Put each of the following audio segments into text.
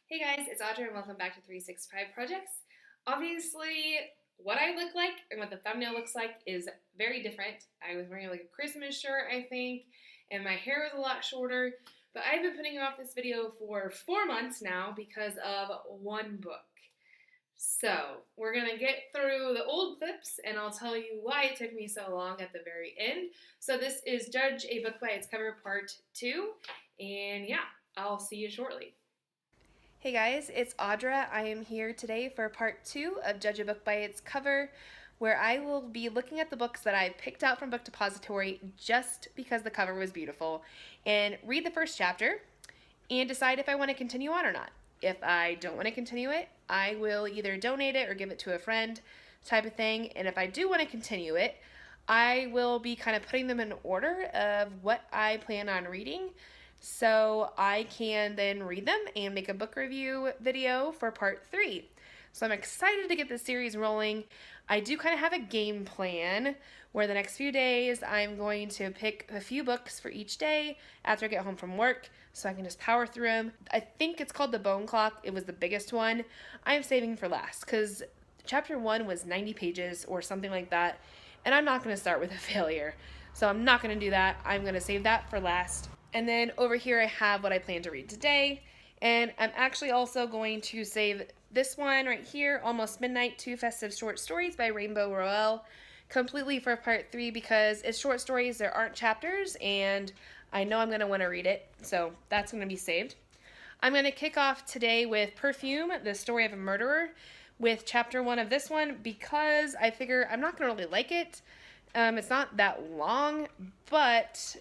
Hey guys, it's Audrey and welcome back to 365 Projects. Obviously, what I look like and what the thumbnail looks like is very different. I was wearing like a Christmas shirt, I think, and my hair was a lot shorter, but I've been putting off this video for 4 months now because of one book. So, we're going to get through the old clips and I'll tell you why it took me so long at the very end. So this is Judge a Book by Its Cover Part 2, and yeah, I'll see you shortly. Hey guys, it's Audra. I am here today for part 2 of Judge a Book by Its Cover, where I will be looking at the books that I picked out from Book Depository just because the cover was beautiful, and read the first chapter and decide if I want to continue on or not. If I don't want to continue it, I will either donate it or give it to a friend type of thing, and if I do want to continue it, I will be kind of putting them in order of what I plan on reading, so I can then read them and make a book review video for part 3. So I'm excited to get this series rolling. I do kind of have a game plan where the next few days I'm going to pick a few books for each day after I get home from work so I can just power through them. I think it's called The Bone Clock. It was the biggest one. I'm saving for last because chapter 1 was 90 pages or something like that, and I'm not going to start with a failure. So I'm not going to do that. I'm going to save that for last. And then over here I have what I plan to read today. And I'm actually also going to save this one right here, Almost Midnight, 2 Festive Short Stories by Rainbow Roelle, completely for part 3 because it's short stories, there aren't chapters, and I know I'm going to want to read it. So that's going to be saved. I'm going to kick off today with Perfume, the Story of a Murderer, with chapter 1 of this one because I figure I'm not going to really like it. It's not that long, but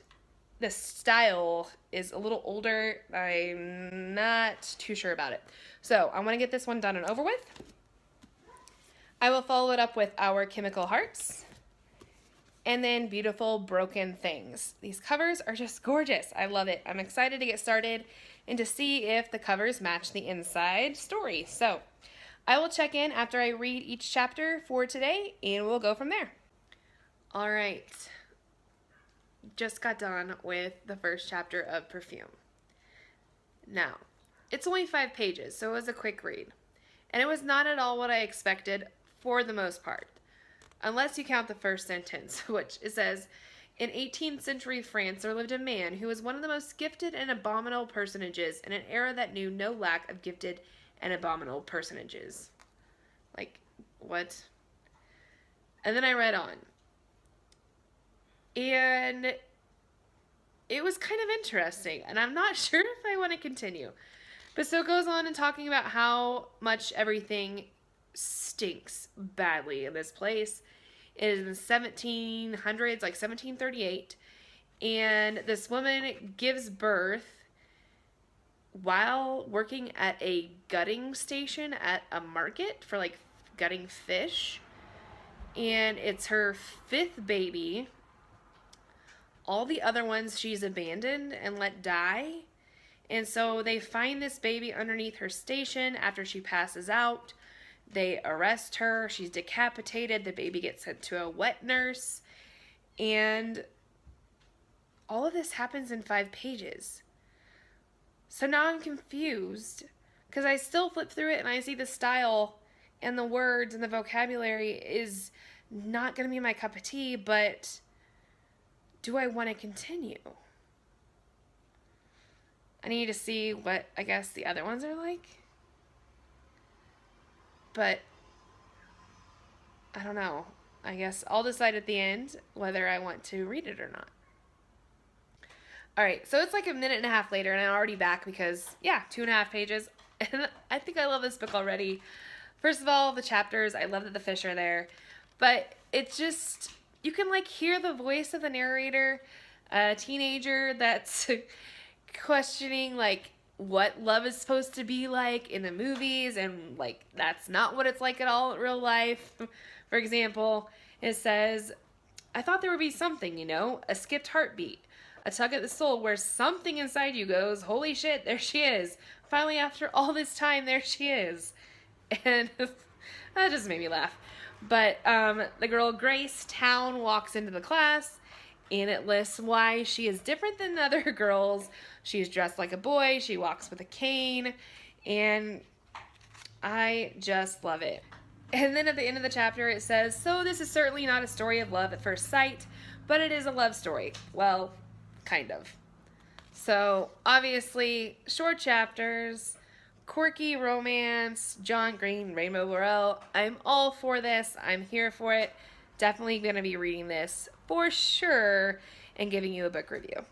the style is a little older. I'm not too sure about it. So I want to get this one done and over with. I will follow it up with Our Chemical Hearts. And then Beautiful Broken Things. These covers are just gorgeous. I love it. I'm excited to get started and to see if the covers match the inside story. So I will check in after I read each chapter for today and we'll go from there. All right. Just got done with the first chapter of Perfume. Now, it's only 5 pages, so it was a quick read. And it was not at all what I expected for the most part. Unless you count the first sentence, which it says, in 18th century France there lived a man who was one of the most gifted and abominable personages in an era that knew no lack of gifted and abominable personages. Like, what? And then I read on. And it was kind of interesting, and I'm not sure if I want to continue. But so it goes on and talking about how much everything stinks badly in this place. It is in the 1700s, like 1738, and this woman gives birth while working at a gutting station at a market for like gutting fish, and it's her 5th baby. All the other ones she's abandoned and let die. And so they find this baby underneath her station after she passes out. They arrest her. She's decapitated. The baby gets sent to a wet nurse. And all of this happens in 5 pages. So now I'm confused because I still flip through it and I see the style and the words and the vocabulary is not going to be my cup of tea, but do I want to continue? I need to see what, I guess, the other ones are like. But I don't know. I guess I'll decide at the end whether I want to read it or not. Alright, so it's like a minute and a half later and I'm already back because, yeah, 2.5 pages. And I think I love this book already. First of all, the chapters, I love that the fish are there. But it's just, you can like hear the voice of the narrator, a teenager that's questioning like what love is supposed to be like in the movies, and like that's not what it's like at all in real life. For example, it says, I thought there would be something, you know, a skipped heartbeat, a tug at the soul where something inside you goes, holy shit, there she is. Finally, after all this time, there she is. And that just made me laugh. But the girl Grace Town walks into the class, and it lists why she is different than other girls. She's dressed like a boy, she walks with a cane, and I just love it. And then at the end of the chapter it says, so this is certainly not a story of love at first sight, but it is a love story. Well, kind of. So obviously, short chapters, quirky romance, John Green, Rainbow Laurel. I'm all for this. I'm here for it. Definitely going to be reading this for sure and giving you a book review.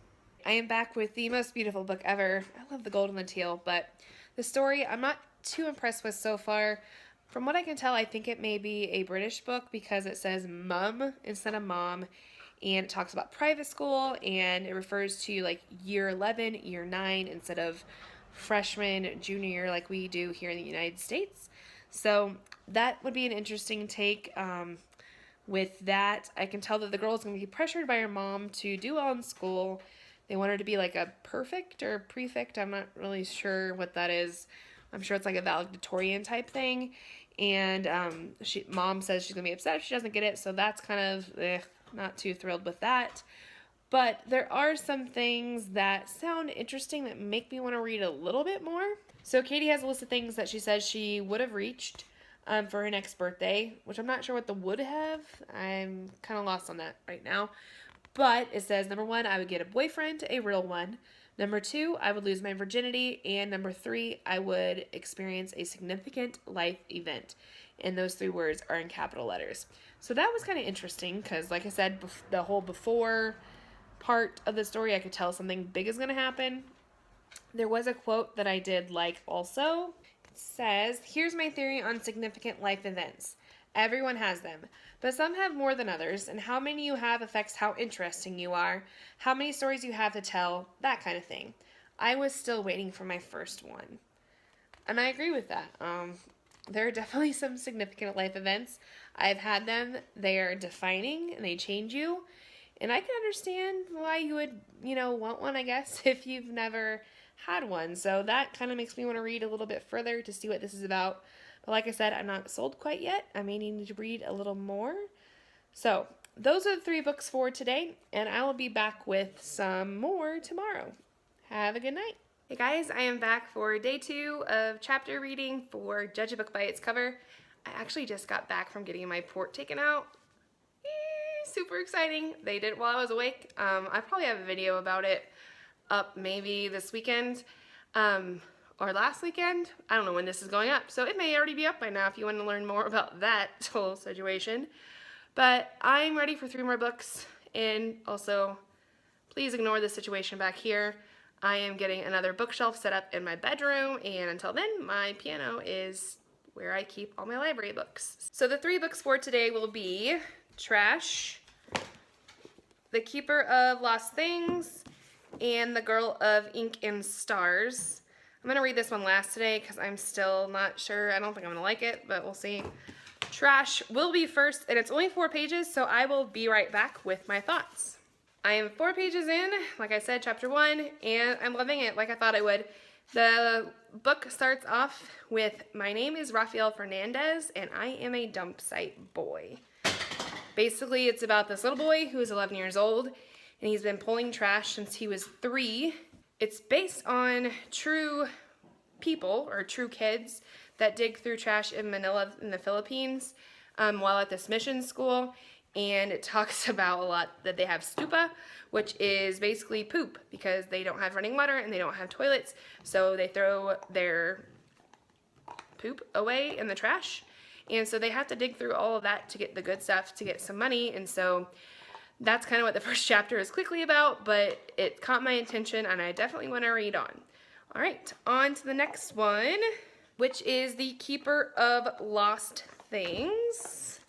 I am back with the most beautiful book ever. I love The Gold and the Teal, but the story I'm not too impressed with so far. From what I can tell, I think it may be a British book because it says mum instead of mom, and it talks about private school, and it refers to like year 11, year 9 instead of freshman, junior year like we do here in the United States. So that would be an interesting take. With that, I can tell that the girl is going to be pressured by her mom to do well in school. They want her to be like a perfect or prefect. I'm not really sure what that is. I'm sure it's like a valedictorian type thing. And mom says she's going to be upset if she doesn't get it. So that's kind of not too thrilled with that. But there are some things that sound interesting that make me want to read a little bit more. So Katie has a list of things that she says she would have reached for her next birthday, which I'm not sure what the would have. I'm kind of lost on that right now. But it says, number 1, I would get a boyfriend, a real one. Number 2, I would lose my virginity. And number 3, I would experience a significant life event. And those 3 words are in capital letters. So that was kind of interesting because, like I said, the whole before part of the story, I could tell something big is going to happen. There was a quote that I did like also. It says, here's my theory on significant life events. Everyone has them, but some have more than others, and how many you have affects how interesting you are, how many stories you have to tell, that kind of thing. I was still waiting for my first one. And I agree with that. There are definitely some significant life events. I've had them. They are defining, and they change you. And I can understand why you would, want one, I guess, if you've never had one. So that kind of makes me want to read a little bit further to see what this is about. But like I said, I'm not sold quite yet. I may need to read a little more. So those are the 3 books for today, and I will be back with some more tomorrow. Have a good night. Hey guys, I am back for day 2 of chapter reading for Judge a Book by Its Cover. I actually just got back from getting my port taken out. Super exciting. They did it while I was awake. I probably have a video about it up maybe this weekend. Or last weekend. I don't know when this is going up, so it may already be up by now if you want to learn more about that whole situation. But I'm ready for 3 more books, and also please ignore the situation back here. I am getting another bookshelf set up in my bedroom, and until then, my piano is where I keep all my library books. So the 3 books for today will be Trash, The Keeper of Lost Things, and The Girl of Ink and Stars. I'm going to read this one last today because I'm still not sure. I don't think I'm going to like it, but we'll see. Trash will be first, and it's only 4 pages, so I will be right back with my thoughts. I am 4 pages in, like I said, chapter 1, and I'm loving it like I thought I would. The book starts off with, my name is Rafael Fernandez, and I am a dump site boy. Basically, it's about this little boy who is 11 years old, and he's been pulling trash since he was 3. It's based on true people, or true kids, that dig through trash in Manila in the Philippines while at this mission school. And it talks about a lot that they have stupa, which is basically poop, because they don't have running water and they don't have toilets. So they throw their poop away in the trash. And so they have to dig through all of that to get the good stuff, to get some money. And so that's kind of what the first chapter is quickly about, but it caught my attention and I definitely want to read on. All right, on to the next one, which is The Keeper of Lost Things.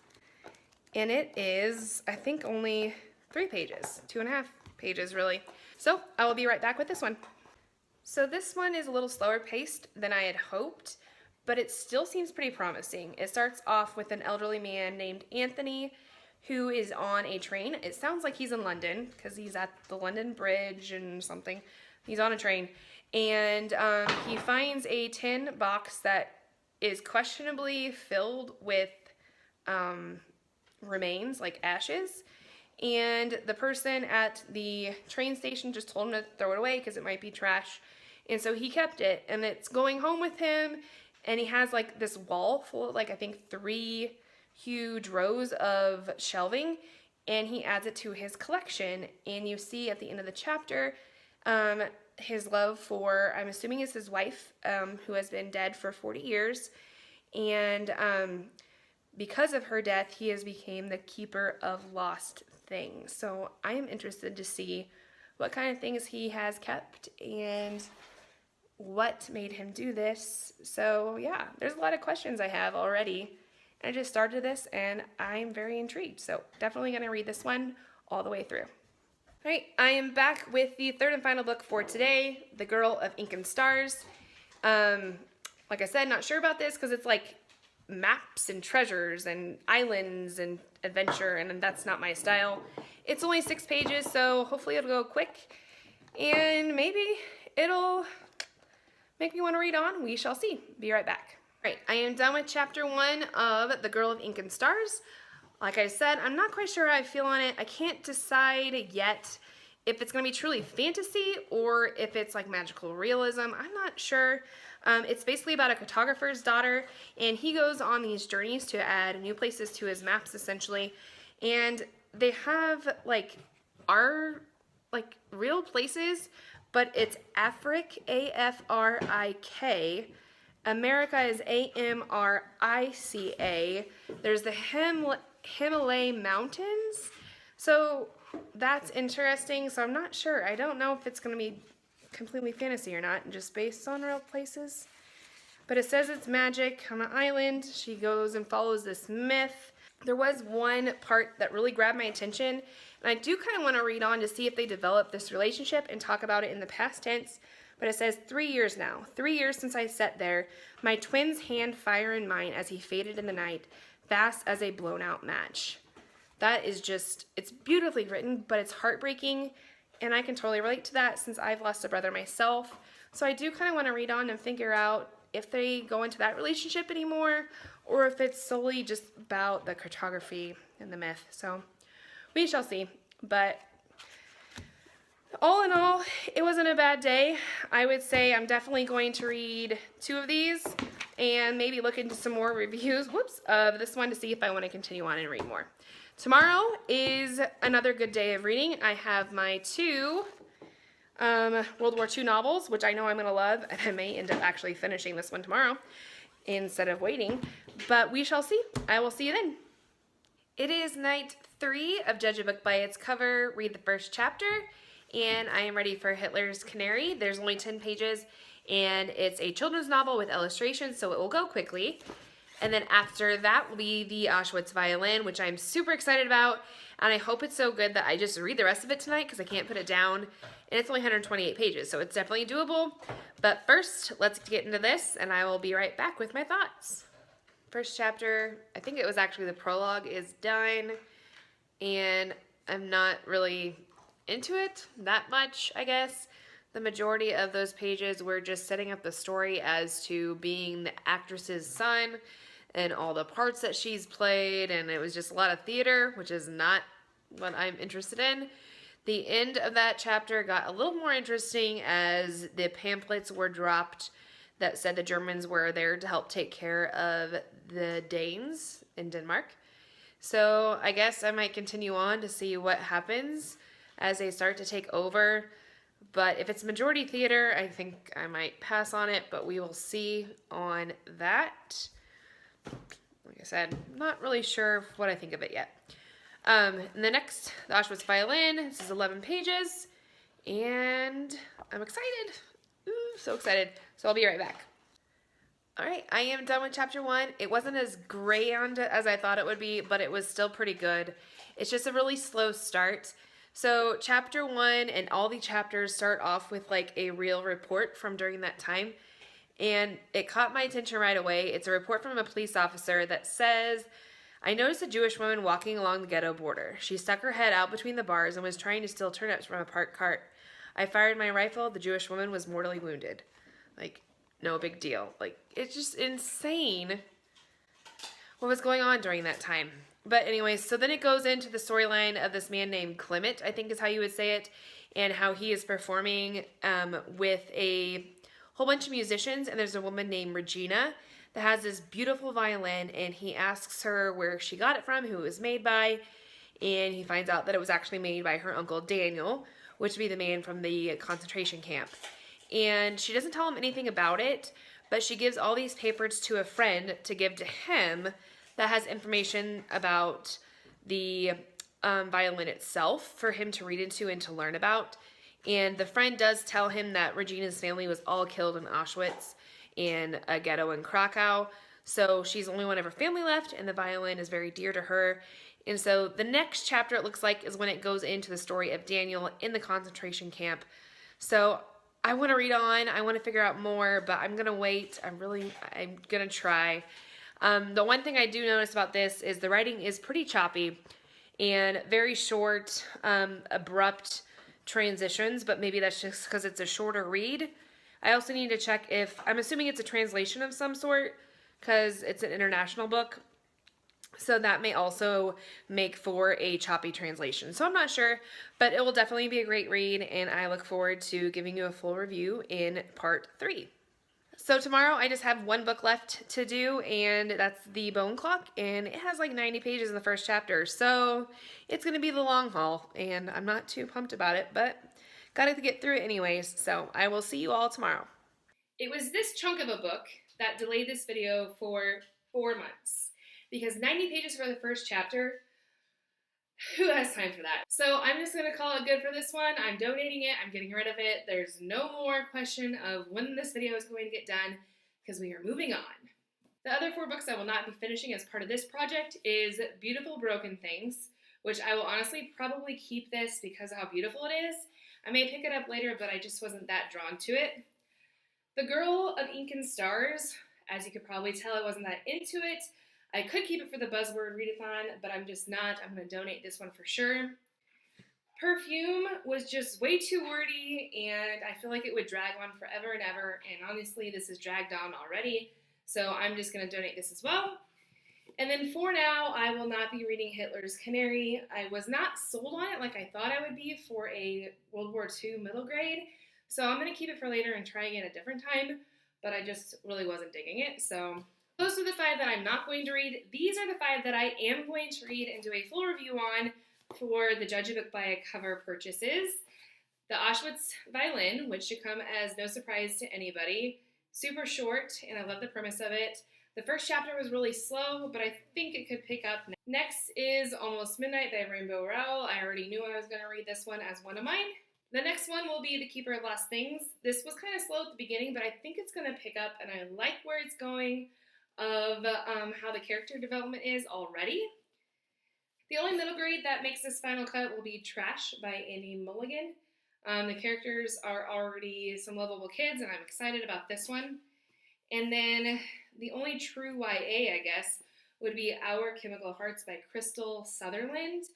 And it is, I think, only 3 pages, 2.5 pages really. So I will be right back with this one. So this one is a little slower paced than I had hoped, but it still seems pretty promising. It starts off with an elderly man named Anthony who is on a train. It sounds like he's in London because he's at the London Bridge and something. He's on a train, and he finds a tin box that is questionably filled with remains, like ashes, and the person at the train station just told him to throw it away because it might be trash. And so he kept it, and it's going home with him, and he has like this wall full of like, I think 3 huge rows of shelving, and he adds it to his collection. And you see at the end of the chapter, his love for, I'm assuming is his wife, who has been dead for 40 years. And because of her death, he has become the keeper of lost things. So I am interested to see what kind of things he has kept and what made him do this. So yeah, there's a lot of questions I have already. I just started this and I'm very intrigued. So definitely going to read this one all the way through. All right, I am back with the third and final book for today, The Girl of Ink and Stars. Like I said, not sure about this because it's like maps and treasures and islands and adventure, and that's not my style. It's only 6 pages, so hopefully it'll go quick and maybe it'll make me want to read on. We shall see. Be right back. All right, I am done with chapter 1 of The Girl of Ink and Stars. Like I said, I'm not quite sure how I feel on it. I can't decide yet if it's going to be truly fantasy or if it's like magical realism. I'm not sure. It's basically about a cartographer's daughter, and he goes on these journeys to add new places to his maps, essentially. And they have like real places, but it's Afrik, A-F-R-I-K. America is A-M-R-I-C-A. There's the Himalaya Mountains. So that's interesting. So I'm not sure. I don't know if it's going to be completely fantasy or not, just based on real places. But it says it's magic on an island. She goes and follows this myth. There was one part that really grabbed my attention, and I do kind of want to read on to see if they develop this relationship and talk about it in the past tense. But it says, 3 years now. 3 years since I sat there, my twin's hand fire in mine as he faded in the night, fast as a blown out match. That is just, it's beautifully written, but it's heartbreaking, and I can totally relate to that since I've lost a brother myself. So I do kind of want to read on and figure out if they go into that relationship anymore, or if it's solely just about the cartography and the myth. So we shall see. But all in all, it wasn't a bad day. I would say I'm definitely going to read 2 of these and maybe look into some more reviews, of this one to see if I want to continue on and read more. Tomorrow is another good day of reading. I have my 2 World War II novels, which I know I'm going to love, and I may end up actually finishing this one tomorrow instead of waiting, but we shall see. I will see you then. It is night 3 of Judge a Book by its cover, read the first chapter, and I am ready for Hitler's Canary. There's only 10 pages, and it's a children's novel with illustrations, so it will go quickly. And then after that will be the Auschwitz Violin, which I'm super excited about, and I hope it's so good that I just read the rest of it tonight because I can't put it down, and it's only 128 pages, so it's definitely doable. But first, let's get into this, and I will be right back with my thoughts. First chapter, I think it was actually the prologue, is done, and I'm not really into it that much, I guess. The majority of those pages were just setting up the story as to being the actress's son and all the parts that she's played, and it was just a lot of theater, which is not what I'm interested in. The end of that chapter got a little more interesting as the pamphlets were dropped that said the Germans were there to help take care of the Danes in Denmark. So I guess I might continue on to see what happens as they start to take over. But if it's majority theater, I think I might pass on it, but we will see on that. Like I said, I'm not really sure what I think of it yet. The next, the Auschwitz Violin. This is 11 pages, and I'm excited. Ooh, so excited. So I'll be right back. All right, I am done with chapter 1. It wasn't as grand as I thought it would be, but it was still pretty good. It's just a really slow start. So chapter 1 and all the chapters start off with like a real report from during that time. And it caught my attention right away. It's a report from a police officer that says, I noticed a Jewish woman walking along the ghetto border. She stuck her head out between the bars and was trying to steal turnips from a parked cart. I fired my rifle. The Jewish woman was mortally wounded. Like, no big deal. Like, it's just insane what was going on during that time. But anyways, so then it goes into the storyline of this man named Clement, I think is how you would say it, and how he is performing with a whole bunch of musicians, and there's a woman named Regina that has this beautiful violin, and he asks her where she got it from, who it was made by, and he finds out that it was actually made by her uncle Daniel, which would be the man from the concentration camp. And she doesn't tell him anything about it, but she gives all these papers to a friend to give to him that has information about the violin itself for him to read into and to learn about. And the friend does tell him that Regina's family was all killed in Auschwitz and a ghetto in Krakow. So she's the only one of her family left, and the violin is very dear to her. And so the next chapter, it looks like, is when it goes into the story of Daniel in the concentration camp. So I want to read on. I want to figure out more, but I'm going to wait. I'm going to try. The one thing I do notice about this is the writing is pretty choppy and very short, abrupt transitions, but maybe that's just because it's a shorter read. I also need to check if, I'm assuming it's a translation of some sort because it's an international book. So that may also make for a choppy translation. So I'm not sure, but it will definitely be a great read, and I look forward to giving you a full review in part 3. So tomorrow I just have one book left to do, and that's The Bone Clock, and it has like 90 pages in the first chapter. So it's going to be the long haul, and I'm not too pumped about it, but gotta get through it anyways. So I will see you all tomorrow. It was this chunk of a book that delayed this video for 4 months, because 90 pages for the first chapter, who has time for that? So I'm just going to call it good for this one. I'm donating it. I'm getting rid of it. There's no more question of when this video is going to get done, because we are moving on. The other 4 books I will not be finishing as part of this project is Beautiful Broken Things, which I will honestly probably keep this because of how beautiful it is. I may pick it up later, but I just wasn't that drawn to it. The Girl of Ink and Stars, as you could probably tell, I wasn't that into it. I could keep it for the Buzzword Readathon, but I'm just not. I'm going to donate this one for sure. Perfume was just way too wordy, and I feel like it would drag on forever and ever, and honestly, this is dragged on already, so I'm just going to donate this as well. And then for now, I will not be reading Hitler's Canary. I was not sold on it like I thought I would be for a World War II middle grade, so I'm going to keep it for later and try again at a different time, but I just really wasn't digging it, so those are the 5 that I'm not going to read. These are the 5 that I am going to read and do a full review on for the Judge a Book by a Cover purchases. The Auschwitz Violin, which should come as no surprise to anybody. Super short, and I love the premise of it. The first chapter was really slow, but I think it could pick up. Next is Almost Midnight by Rainbow Rowell. I already knew I was going to read this one as one of mine. The next one will be The Keeper of Lost Things. This was kind of slow at the beginning, but I think it's going to pick up, and I like where it's going, of how the character development is already. The only middle grade that makes this final cut will be Trash by Andy Mulligan. The characters are already some lovable kids, and I'm excited about this one. And then the only true YA, I guess, would be Our Chemical Hearts by Crystal Sutherland.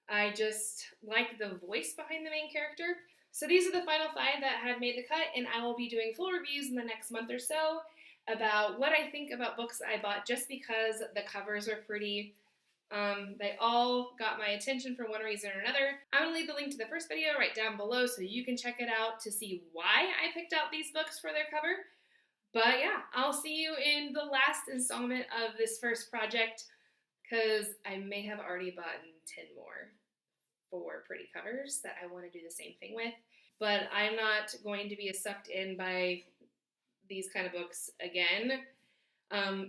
I just like the voice behind the main character. So these are the final 5 that have made the cut, and I will be doing full reviews in the next month or so about what I think about books I bought just because the covers are pretty. They all got my attention for one reason or another. I'm going to leave the link to the first video right down below so you can check it out to see why I picked out these books for their cover. But yeah, I'll see you in the last installment of this first project, because I may have already bought 10 more for pretty covers that I want to do the same thing with. But I'm not going to be as sucked in by these kind of books again.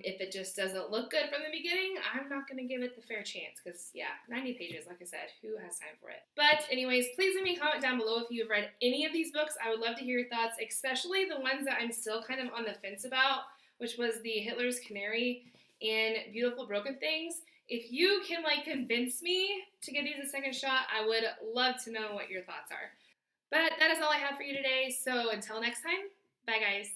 If it just doesn't look good from the beginning, I'm not going to give it the fair chance, because yeah, 90 pages, like I said, who has time for it? But anyways, please leave me a comment down below if you've read any of these books. I would love to hear your thoughts, especially the ones that I'm still kind of on the fence about, which was the Hitler's Canary and Beautiful Broken Things. If you can convince me to give these a second shot, I would love to know what your thoughts are. But that is all I have for you today, so until next time, bye guys.